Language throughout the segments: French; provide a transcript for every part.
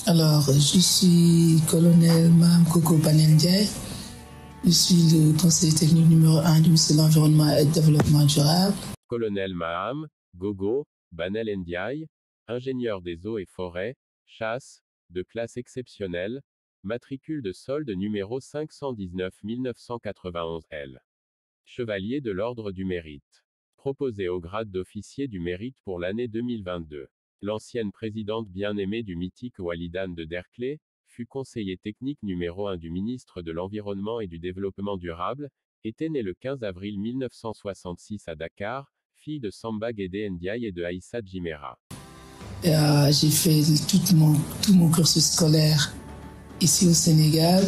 Alors, je suis colonel Maham Gogo Banel Ndiaye. Je suis le conseiller technique numéro 1 du ministère de l'Environnement et du Développement durable. Colonel Maham Gogo Banel Ndiaye, ingénieur des eaux et forêts, chasse, de classe exceptionnelle, matricule de solde numéro 519 991 L. Chevalier de l'Ordre du Mérite. Proposé au grade d'officier du mérite pour l'année 2022. L'ancienne présidente bien-aimée du mythique Walidane de Derklé, fut conseiller technique numéro 1 du ministre de l'Environnement et du Développement durable, était née le 15 avril 1966 à Dakar, fille de Samba Guédé Ndiaye et de Aïssa Djimera. J'ai fait tout mon cursus scolaire ici au Sénégal,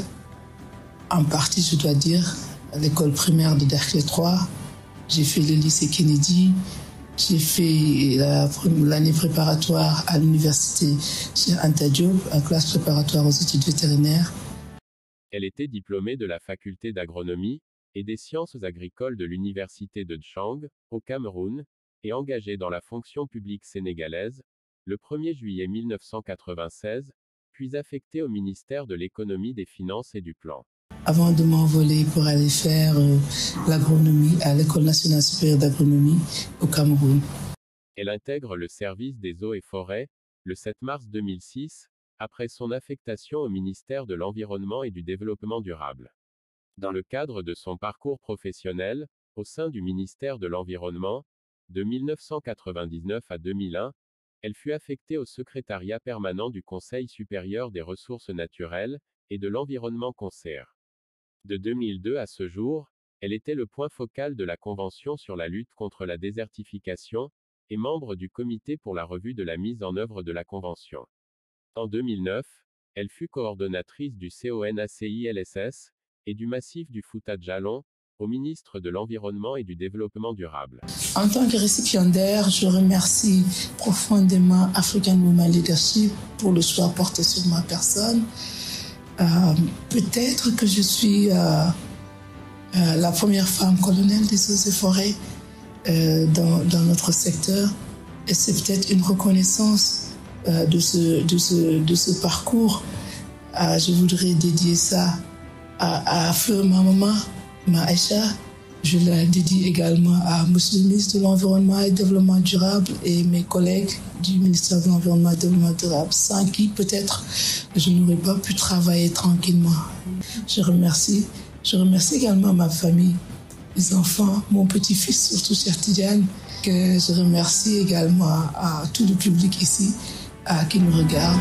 en partie je dois dire, à l'école primaire de Derklé 3. J'ai fait le lycée Kennedy. J'ai fait l'année préparatoire à l'université Cheikh Anta Diop, en classe préparatoire aux études vétérinaires. Elle était diplômée de la faculté d'agronomie et des sciences agricoles de l'université de Dchang, au Cameroun, et engagée dans la fonction publique sénégalaise, le 1er juillet 1996, puis affectée au ministère de l'économie, des finances et du plan. Avant de m'envoler pour aller faire l'agronomie à l'École nationale supérieure d'agronomie au Cameroun. Elle intègre le service des eaux et forêts, le 7 mars 2006, après son affectation au ministère de l'Environnement et du Développement durable. Dans le cadre de son parcours professionnel, au sein du ministère de l'Environnement, de 1999 à 2001, elle fut affectée au secrétariat permanent du Conseil supérieur des ressources naturelles et de l'environnement CONSER. De 2002 à ce jour, elle était le point focal de la Convention sur la lutte contre la désertification, et membre du comité pour la revue de la mise en œuvre de la Convention. En 2009, elle fut coordonnatrice du CONACILSS, et du massif du Fouta Djallon, au ministre de l'Environnement et du Développement durable. En tant que récipiendaire, je remercie profondément African Women Leadership pour le choix porté sur ma personne. Peut-être que je suis la première femme colonel des eaux et forêts dans notre secteur, et c'est peut-être une reconnaissance de ce parcours. Je voudrais dédier ça à Fleur, ma maman, ma Aïcha. Je la dédie également à Monsieur le ministre de l'Environnement et du Développement durable et mes collègues du ministère de l'Environnement et du Développement durable, sans qui peut-être je n'aurais pas pu travailler tranquillement. Je remercie également ma famille, mes enfants, mon petit-fils, surtout Cheikh Tidiane, que je remercie également à tout le public ici qui nous regarde.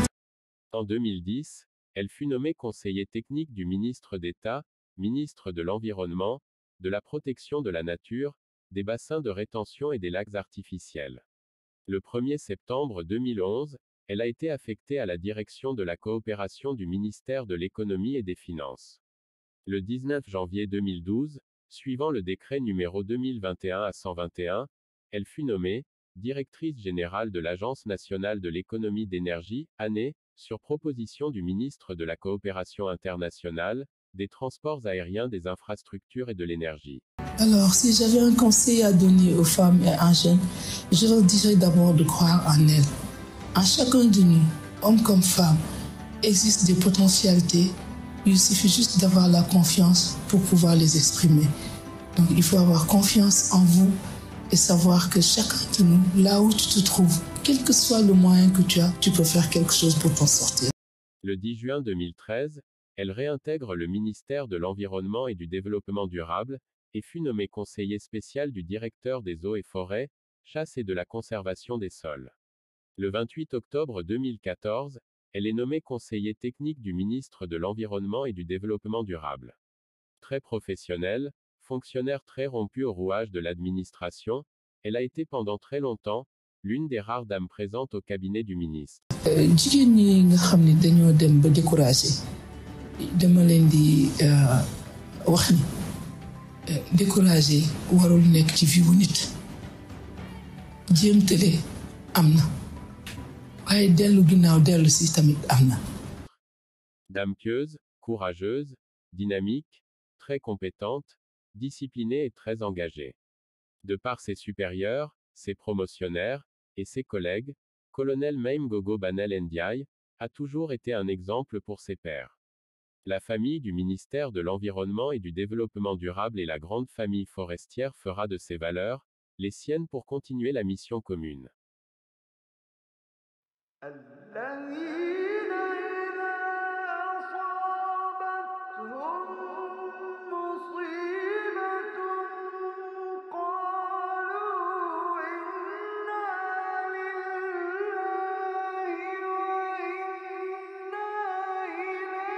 En 2010, elle fut nommée conseiller technique du ministre d'État, ministre de l'Environnement, de la protection de la nature, des bassins de rétention et des lacs artificiels. Le 1er septembre 2011, elle a été affectée à la direction de la coopération du ministère de l'Économie et des Finances. Le 19 janvier 2012, suivant le décret numéro 2021-121, elle fut nommée directrice générale de l'Agence nationale de l'économie d'énergie, ANE, sur proposition du ministre de la Coopération internationale, des transports aériens, des infrastructures et de l'énergie. Alors, si j'avais un conseil à donner aux femmes et aux jeunes, je leur dirais d'abord de croire en elles. En chacun de nous, hommes comme femmes, existent des potentialités. Il suffit juste d'avoir la confiance pour pouvoir les exprimer. Donc, il faut avoir confiance en vous et savoir que chacun de nous, là où tu te trouves, quel que soit le moyen que tu as, tu peux faire quelque chose pour t'en sortir. Le 10 juin 2013, elle réintègre le ministère de l'Environnement et du Développement durable, et fut nommée conseiller spécial du directeur des eaux et forêts, chasse et de la conservation des sols. Le 28 octobre 2014, elle est nommée conseiller technique du ministre de l'Environnement et du Développement durable. Très professionnelle, fonctionnaire très rompue au rouage de l'administration, elle a été pendant très longtemps l'une des rares dames présentes au cabinet du ministre. dama leen di wax ni découragé warul nekk ci vie wu nit jéemtale am na waaye dellu ginnaaw dellu si tamit am na. Dame pieuse, courageuse, dynamique, très compétente, disciplinée et très engagée. De par ses supérieurs, ses promotionnaires, et ses collègues, colonel Maim Gogo Banel Ndiaye a toujours été un exemple pour ses pairs. La famille du ministère de l'Environnement et du Développement durable et la grande famille forestière fera de ces valeurs les siennes pour continuer la mission commune. الذين إذا أصابتهم مصيبة قالوا إنا لله وإنا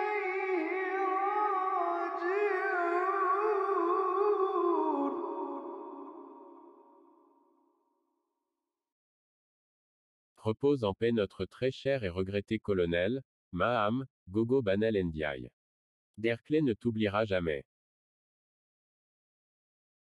إليه راجعون. Repose en paix notre très cher et regretté colonel, Maham, Gogo Banel Ndiaye. Derklé ne t'oubliera jamais.